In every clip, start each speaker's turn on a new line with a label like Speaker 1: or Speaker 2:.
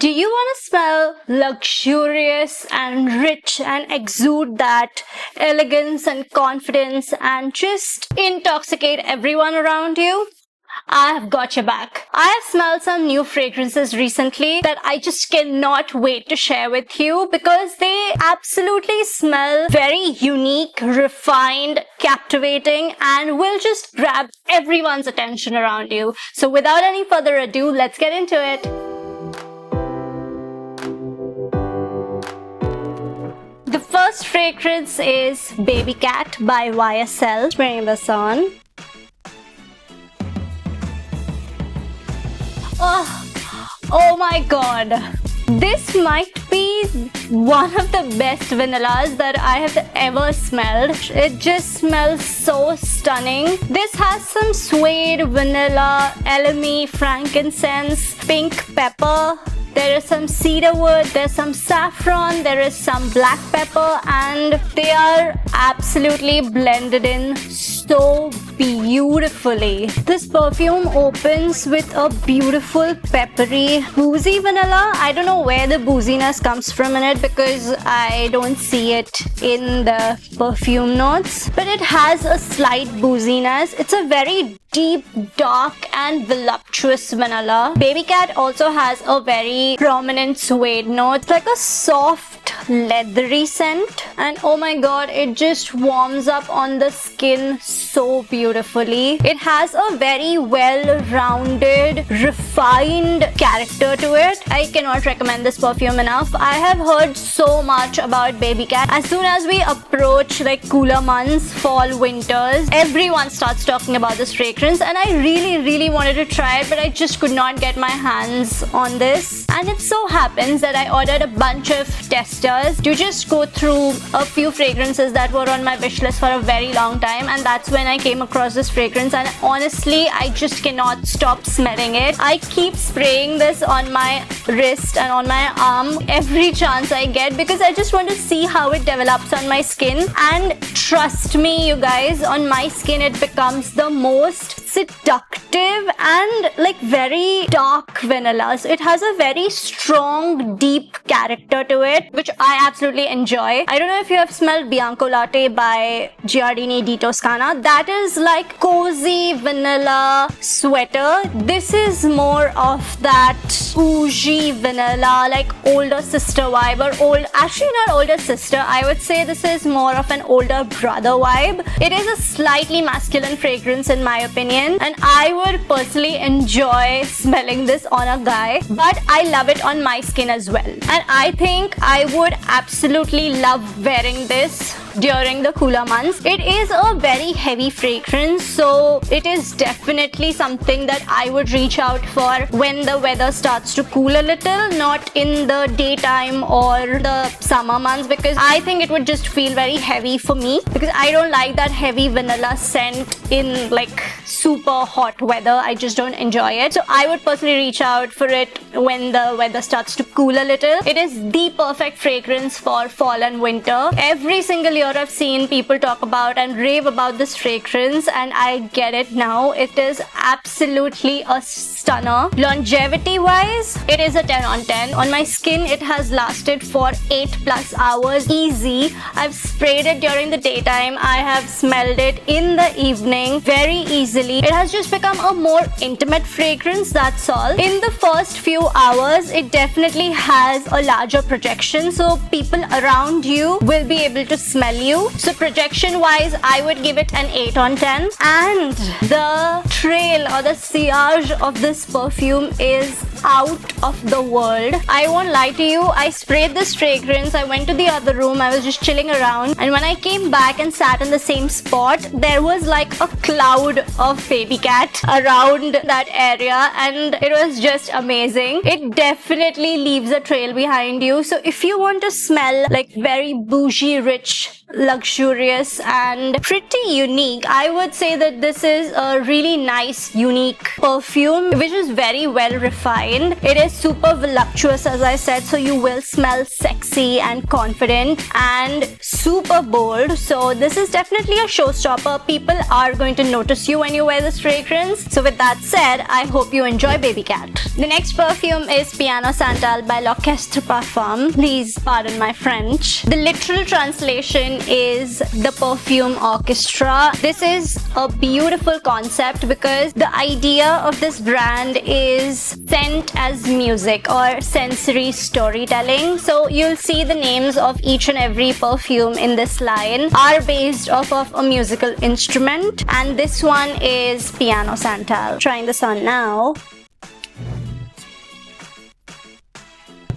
Speaker 1: Do you want to smell luxurious and rich and exude that elegance and confidence and just intoxicate everyone around you? I have got your back. I have smelled some new fragrances recently that I just cannot wait to share with you because they absolutely smell very unique, refined, captivating, and will just grab everyone's attention around you. So without any further ado, let's get into it. The first fragrance is Baby Cat by YSL. Spraying this on. Oh my god. This might be one of the best vanillas that I have ever smelled. It just smells so stunning. This has some suede, vanilla, elemi, frankincense, pink pepper. There is some cedarwood, there's some saffron, there is some black pepper, and they are absolutely blended in so beautifully. This perfume opens with a beautiful peppery boozy vanilla. I don't know where the booziness comes from in it because I don't see it in the perfume notes, but it has a slight booziness. It's a very deep, dark and voluptuous vanilla. Baby Cat also has a very prominent suede note. It's like a soft, leathery scent, and oh my god, it just warms up on the skin so beautifully. It has a very well-rounded, refined character to it. I cannot recommend this perfume enough. I have heard so much about Baby Cat. As soon as we approach like cooler months, fall, winters, everyone starts talking about this fragrance, and I really wanted to try it, but I just could not get my hands on this. And it so happens that I ordered a bunch of testers to just go through a few fragrances that were on my wish list for a very long time, and that's when I came across this fragrance, and honestly I just cannot stop smelling it. I keep spraying this on my wrist and on my arm every chance I get because I just want to see how it develops on my skin, and trust me you guys, on my skin it becomes the most seductive and like very dark vanilla. So it has a very strong, deep character to it, which I absolutely enjoy. I don't know if you have smelled Bianco Latte by Giardini di Toscana. That is like cozy vanilla sweater. This is more of that bougie vanilla, like older sister vibe, or actually not older sister, I would say this is more of an older brother vibe. It is a slightly masculine fragrance in my opinion, and I would personally enjoy smelling this on a guy, but I love it on my skin as well, and I think I would absolutely love wearing this during the cooler months. It is a very heavy fragrance, so it is definitely something that I would reach out for when the weather starts to cool a little, not in the daytime or the summer months, because I think it would just feel very heavy for me because I don't like that heavy vanilla scent in like super hot weather. I just don't enjoy it. So I would personally reach out for it when the weather starts to cool a little. It is the perfect fragrance for fall and winter. Every single year I've seen people talk about and rave about this fragrance, and I get it now. It is absolutely a stunner. Longevity wise, it is a 10 on 10. On my skin it has lasted for 8+ hours easy. I've sprayed it during the daytime, I have smelled it in the evening very easily. It has just become a more intimate fragrance, that's all. In the first few hours it definitely has a larger projection, so people around you will be able to smell you. So projection wise I would give it an 8 on 10, and the trail or the sillage of this perfume is out of the world. I won't lie to you, I sprayed this fragrance, I went to the other room, I was just chilling around, and when I came back and sat in the same spot, there was like a cloud of Baby Cat around that area, and it was just amazing. It definitely leaves a trail behind you. So if you want to smell like very bougie, rich, luxurious and pretty unique, I would say that this is a really nice, unique perfume which is very well refined. defined. It is super voluptuous, as I said, so you will smell sexy and confident and super bold. So this is definitely a showstopper. People are going to notice you when you wear this fragrance. So with that said, I hope you enjoy Baby Cat. The next perfume is Piano Santal by L'Orchestre Parfum. Please pardon my French. The literal translation is the perfume orchestra. This is a beautiful concept because the idea of this brand is scent as music or sensory storytelling. So you'll see the names of each and every perfume in this line are based off of a musical instrument, and this one is Piano Santal. Trying this on now.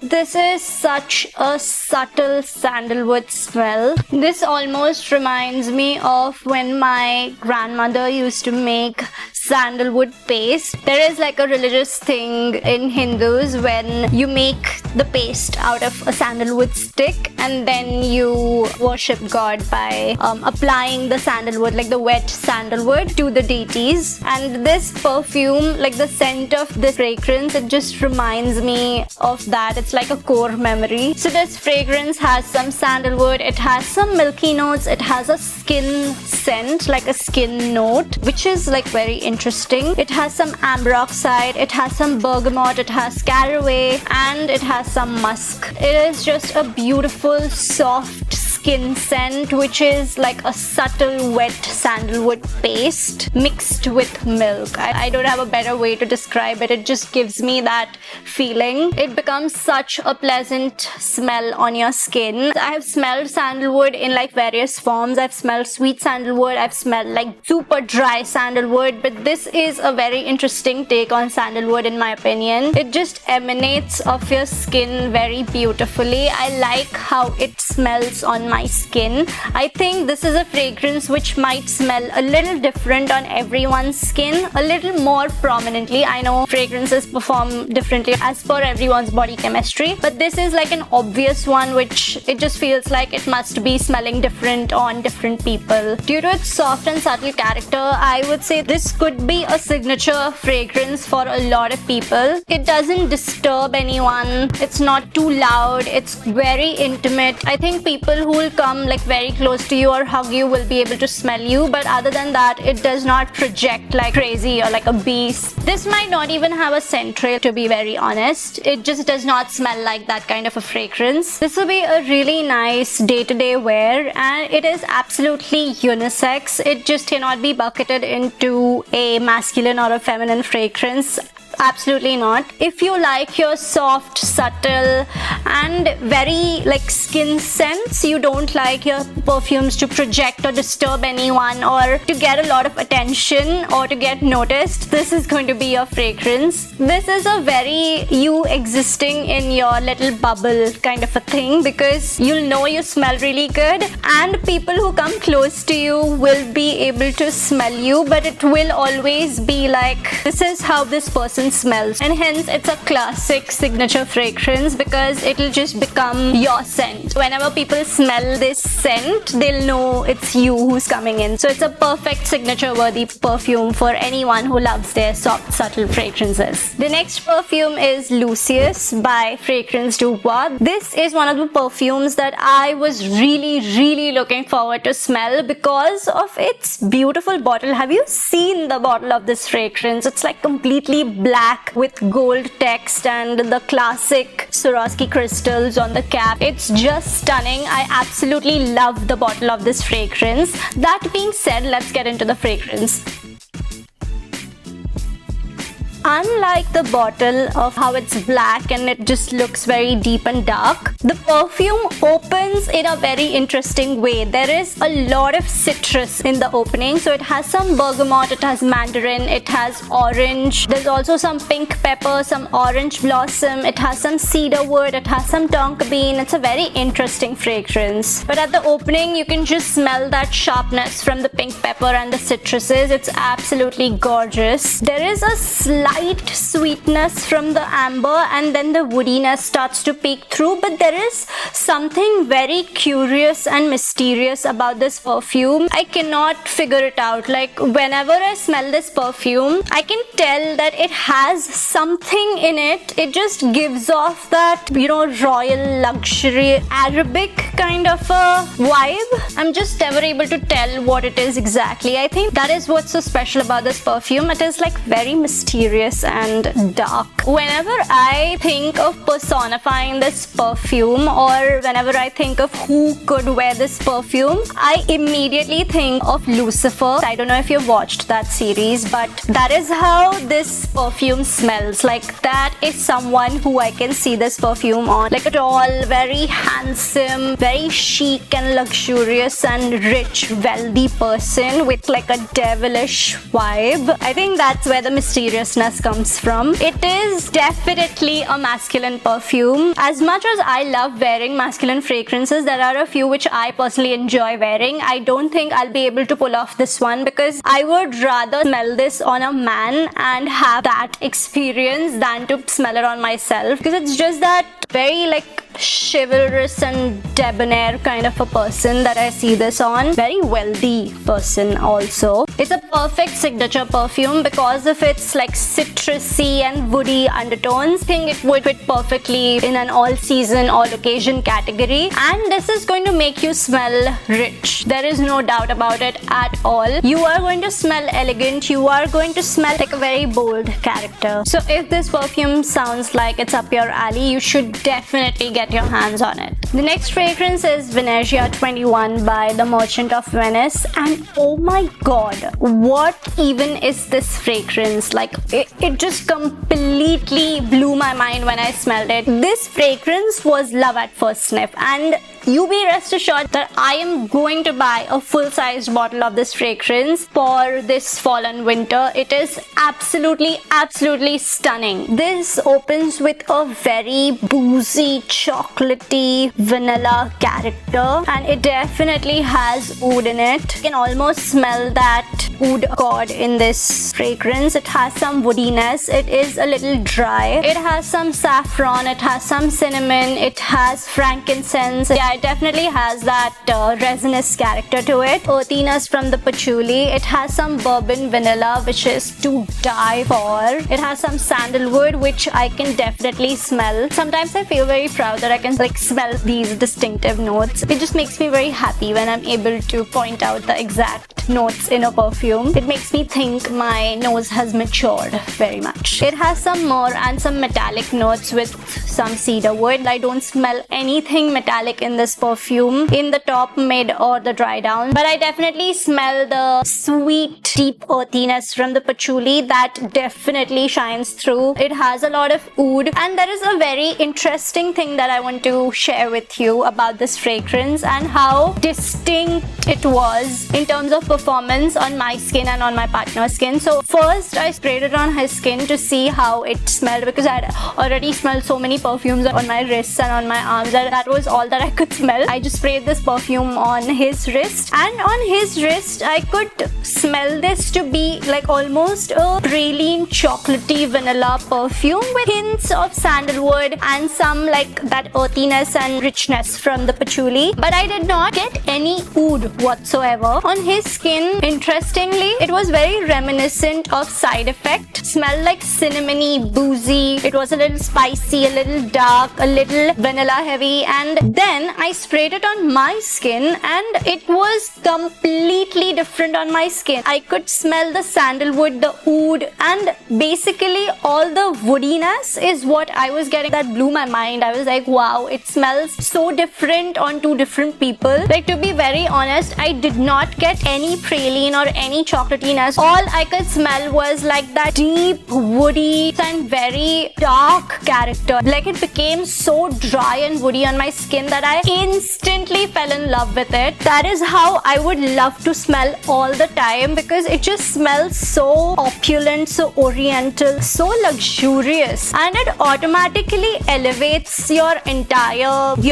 Speaker 1: This is such a subtle sandalwood smell. This almost reminds me of when my grandmother used to make sandalwood paste. There is like a religious thing in Hindus when you make the paste out of a sandalwood stick and then you worship God by applying the sandalwood, like the wet sandalwood, to the deities. And this perfume, like the scent of this fragrance, it just reminds me of that. It's like a core memory. So this fragrance has some sandalwood, it has some milky notes, it has a skin scent, like a skin note, which is like very interesting. It has some amber oxide, it has some bergamot, it has caraway, and it has some musk. It is just a beautiful, soft skin scent, which is like a subtle wet sandalwood paste mixed with milk. I don't have a better way to describe it. It just gives me that feeling. It becomes such a pleasant smell on your skin. I have smelled sandalwood in like various forms. I've smelled sweet sandalwood, I've smelled like super dry sandalwood, but this is a very interesting take on sandalwood in my opinion. It just emanates off your skin very beautifully. I like how it smells on my skin. I think this is a fragrance which might smell a little different on everyone's skin, a little more prominently. I know fragrances perform differently as per everyone's body chemistry, but this is like an obvious one which it just feels like it must be smelling different on different people. Due to its soft and subtle character, I would say this could be a signature fragrance for a lot of people. It doesn't disturb anyone, it's not too loud, it's very intimate. I think people who will come like very close to you or hug you will be able to smell you, but other than that, it does not project like crazy or like a beast. This might not even have a scent trail, to be very honest. It just does not smell like that kind of a fragrance. This will be a really nice day-to-day wear, and it is absolutely unisex. It just cannot be bucketed into a masculine or a feminine fragrance. Absolutely not. If you like your soft, subtle and very like skin scents, you don't like your perfumes to project or disturb anyone or to get a lot of attention or to get noticed, this is going to be your fragrance. This is a very you existing in your little bubble kind of a thing, because you'll know you smell really good and people who come close to you will be able to smell you, but it will always be like, this is how this person smells, and hence it's a classic signature fragrance because it'll just become your scent. Whenever people smell this scent, they'll know it's you who's coming in. So it's a perfect signature worthy perfume for anyone who loves their soft, subtle fragrances. The next perfume is Lucius by Fragrance du Bois. This is one of the perfumes that I was really looking forward to smell because of its beautiful bottle. Have you seen the bottle of this fragrance? It's like completely black with gold text and the classic Swarovski crystals on the cap. It's just stunning. I absolutely love the bottle of this fragrance. That being said, let's get into the fragrance. Unlike the bottle of how it's black and it just looks very deep and dark, the perfume opens in a very interesting way. There is a lot of citrus in the opening. So it has some bergamot, it has mandarin, it has orange. There's also some pink pepper, some orange blossom, it has some cedar wood, it has some tonka bean. It's a very interesting fragrance. But at the opening, you can just smell that sharpness from the pink pepper and the citruses. It's absolutely gorgeous. There is a slight slight sweetness from the amber, and then the woodiness starts to peek through. But there is something very curious and mysterious about this perfume. I cannot figure it out. Like, whenever I smell this perfume, I can tell that it has something in it. It just gives off that, royal luxury Arabic kind of a vibe. I'm just never able to tell what it is exactly. I think that is what's so special about this perfume. It is like very mysterious and dark. Whenever I think of personifying this perfume, or whenever I think of who could wear this perfume, I immediately think of Lucifer. I don't know if you've watched that series, but that is how this perfume smells. Like, that is someone who I can see this perfume on. Like a tall, very handsome, very chic and luxurious and rich, wealthy person with like a devilish vibe. I think that's where the mysteriousness comes from. It is definitely a masculine perfume. As much as I love wearing masculine fragrances, there are a few which I personally enjoy wearing. I don't think I'll be able to pull off this one, because I would rather smell this on a man and have that experience than to smell it on myself, because it's just that very like chivalrous and debonair kind of a person that I see this on. Very wealthy person also. It's a perfect signature perfume because of its like citrusy and woody undertones. I think it would fit perfectly in an all season, all occasion category, and this is going to make you smell rich. There is no doubt about it at all. You are going to smell elegant. You are going to smell like a very bold character. So if this perfume sounds like it's up your alley, you should definitely get your hands on it. The next fragrance is Venezia 21 by The Merchant of Venice, and oh my god, what even is this fragrance? Like, it just completely blew my mind when I smelled it. This fragrance was love at first sniff, and you be rest assured that I am going to buy a full-sized bottle of this fragrance for this fall and winter. It is absolutely stunning. This opens with a very boozy, chocolatey, vanilla character, and it definitely has oud in it. You can almost smell that oud accord in this fragrance. It has some woodiness. It is a little dry. It has some saffron. It has some cinnamon. It has frankincense. Yeah, it definitely has that resinous character to it. Earthiness from the patchouli. It has some bourbon vanilla, which is to die for. It has some sandalwood, which I can definitely smell. Sometimes I feel very proud that I can like smell these distinctive notes. It just makes me very happy when I'm able to point out the exact notes in a perfume. It makes me think my nose has matured very much. It has some myrrh and some metallic notes with some cedar wood. I don't smell anything metallic in this perfume in the top, mid or the dry down, but I definitely smell the sweet deep earthiness from the patchouli that definitely shines through. It has a lot of oud, and there is a very interesting thing that I want to share with you about this fragrance and how distinct it was in terms of performance on my skin and on my partner's skin. So first I sprayed it on his skin to see how it smelled, because I had already smelled so many perfumes on my wrists and on my arms that was all that I could smell. I just sprayed this perfume on his wrist, and on his wrist I could smell this to be like almost a praline chocolatey vanilla perfume with hints of sandalwood and some like that earthiness and richness from the patchouli, but I did not get any oud whatsoever. On his skin, interestingly, it was very reminiscent of Side Effect. Smelled like cinnamony, boozy. It was a little spicy, a little dark, a little vanilla heavy, and then I sprayed it on my skin and it was completely different on my skin. I could smell the sandalwood, the oud, and basically all the woodiness is what I was getting. That blew my mind. I was like, wow, it smells so different on two different people. Like, to be very honest, I did not get any praline or any chocolatiness. All I could smell was like that deep, woody and very dark character. Like, it became so dry and woody on my skin that I instantly fell in love with it. That is how I would love to smell all the time, because it just smells so opulent, so oriental, so luxurious, and it automatically elevates your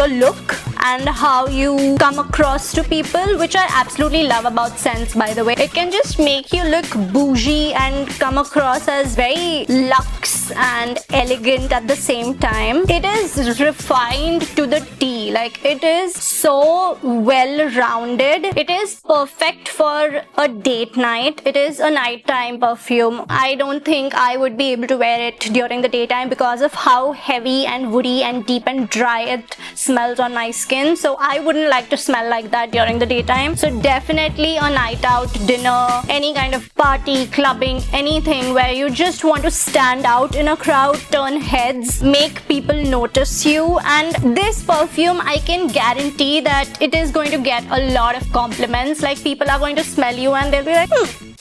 Speaker 1: look and how you come across to people, which I absolutely love about scents, by the way. It can just make you look bougie and come across as very luxe and elegant at the same time. It is refined to the T. Like, it is so well rounded. It is perfect for a date night. It is a nighttime perfume. I don't think I would be able to wear it during the daytime because of how heavy and woody and deep and dry it smells on my skin. So I wouldn't like to smell like that during the daytime. So definitely a night out, dinner, any kind of party, clubbing, anything where you just want to stand out in a crowd, turn heads, make people notice you. And this perfume, I can guarantee that it is going to get a lot of compliments. Like, people are going to smell you and they'll be like,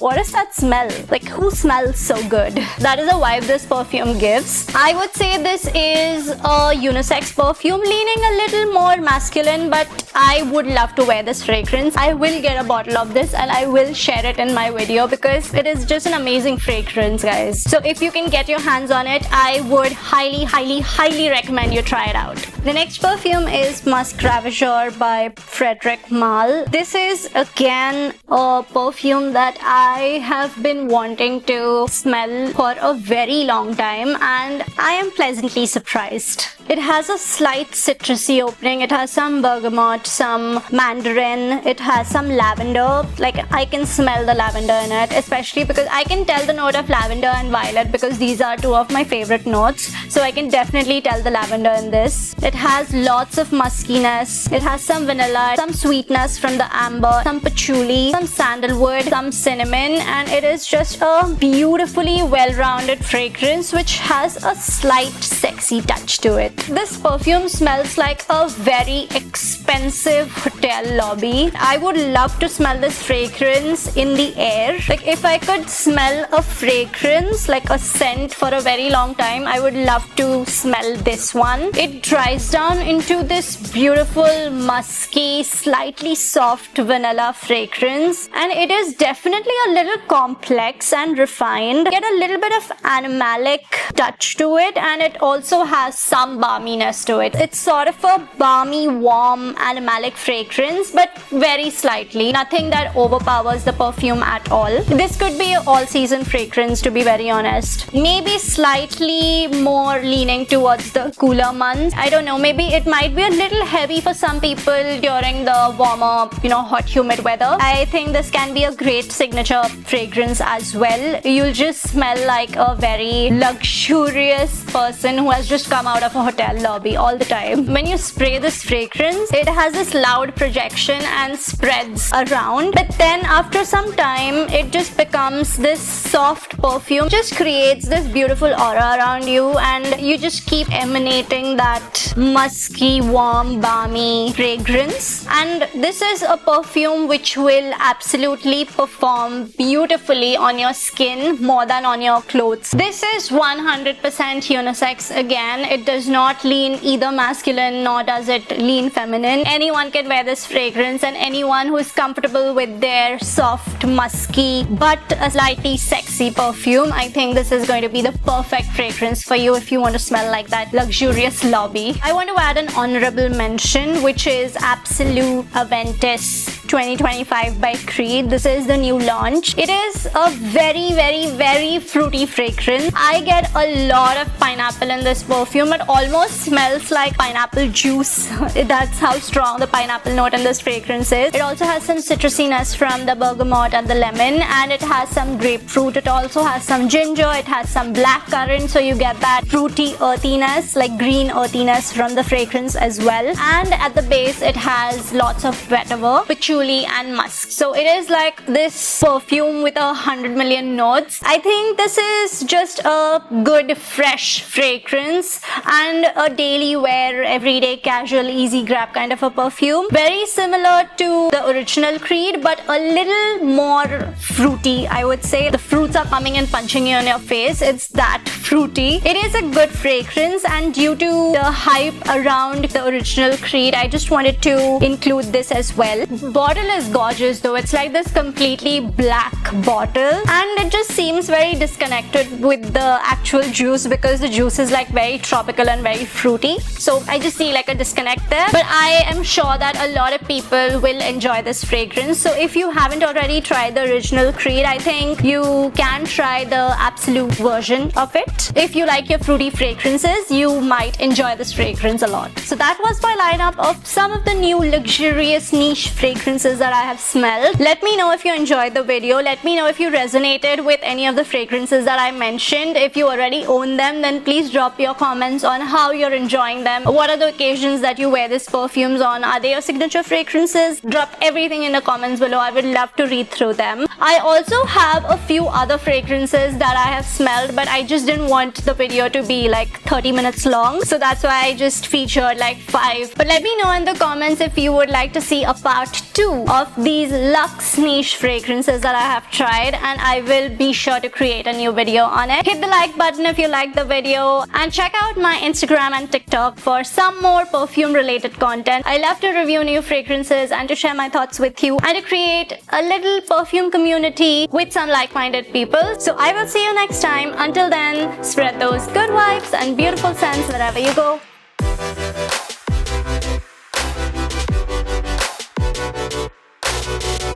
Speaker 1: what is that smell? Like, who smells so good? That is a vibe this perfume gives. I would say this is a unisex perfume, leaning a little more masculine, but I would love to wear this fragrance. I will get a bottle of this and I will share it in my video because it is just an amazing fragrance, guys. So if you can get your hands on it, I would highly, highly, highly recommend you try it out. The next perfume is Musk Ravageur by Frederic Malle. This is again a perfume that I have been wanting to smell for a very long time, and I am pleasantly surprised. It has a slight citrusy opening. It has some bergamot, some mandarin. It has some lavender. Like, I can smell the lavender in it, especially because I can tell the note of lavender and violet because these are two of my favorite notes. So I can definitely tell the lavender in this. It has lots of muskiness. It has some vanilla, some sweetness from the amber, some patchouli, some sandalwood, some cinnamon, and it is just a beautifully well-rounded fragrance which has a slight sexy touch to it. This perfume smells like a very expensive hotel lobby. I would love to smell this fragrance in the air. Like, if I could smell a fragrance, like a scent, for a very long time, I would love to smell this one. It dries down into this beautiful, musky, slightly soft vanilla fragrance, and it is definitely a little complex and refined. Get a little bit of animalic touch to it, and it also has some balminess to it. It's sort of a balmy, warm, animalic fragrance, but very slightly. Nothing that overpowers the perfume at all. This could be an all-season fragrance, to be very honest. Maybe slightly more leaning towards the cooler months. I don't know, maybe it might be a little heavy for some people during the warmer, hot, humid weather. I think this can be a great signature fragrance as well. You'll just smell like a very luxurious person who has just come out of a hotel lobby all the time. When you spray this fragrance, it has this loud projection and spreads around, but then after some time it just becomes this soft perfume, just creates this beautiful aura around you, and you just keep emanating that musky, warm, balmy fragrance. And this is a perfume which will absolutely perform beautifully on your skin more than on your clothes. This is 100% unisex. Again, it does not lean either masculine nor does it lean feminine. Anyone can wear this fragrance, and anyone who is comfortable with their soft, musky but a slightly sexy perfume, I think this is going to be the perfect fragrance for you if you want to smell like that luxurious lobby. I want to add an honorable mention, which is Absolute Aventus 2025 by Creed. This is the new launch. It is a very, very, very fruity fragrance. I get a lot of pineapple in this perfume. It almost smells like pineapple juice. That's how strong the pineapple note in this fragrance is. It also has some citrusiness from the bergamot and the lemon, and it has some grapefruit. It also has some ginger. It has some blackcurrant, so you get that fruity earthiness, like green earthiness from the fragrance as well. And at the base, it has lots of vetiver, patchouli, and musk. So it is like this perfume with 100 million notes. I think this is just a good, fresh fragrance and a daily wear, everyday, casual, easy grab kind of a perfume. Very similar to the original Creed, but a little more fruity, I would say. The fruits are coming and punching you in your face. It's that fruity. It is a good fragrance, and due to the hype around the original Creed, I just wanted to include this as well. Bottle is gorgeous though. It's like this completely black bottle, and it just seems very disconnected with the actual juice because the juice is like very tropical and very fruity. So I I just see like a disconnect there. But I am sure that a lot of people will enjoy this fragrance. So if you haven't already tried the original Creed, I think you can try the Absolute version of it. If you like your fruity fragrances, you might enjoy this fragrance a lot. So that was my lineup of some of the new luxurious niche fragrances that I have smelled. Let me know if you enjoyed the video. Let me know if you resonated with any of the fragrances that I mentioned. If you already own them, then please drop your comments on how you're enjoying them. What are the occasions that you wear these perfumes on? Are they your signature fragrances? Drop everything in the comments below. I would love to read through them. I also have a few other fragrances that I have smelled, but I just didn't want the video to be like 30 minutes long, so that's why I just featured like 5. But let me know in the comments if you would like to see a part 2 of these luxe niche fragrances that I have tried, and I will be sure to create a new video on it. Hit the like button if you liked the video, and check out my Instagram and TikTok for some more perfume related content. I love to review new fragrances and to share my thoughts with you and to create a little perfume community with some like-minded people. So I will see you next time. Until then, spread those good vibes and beautiful scents wherever you go.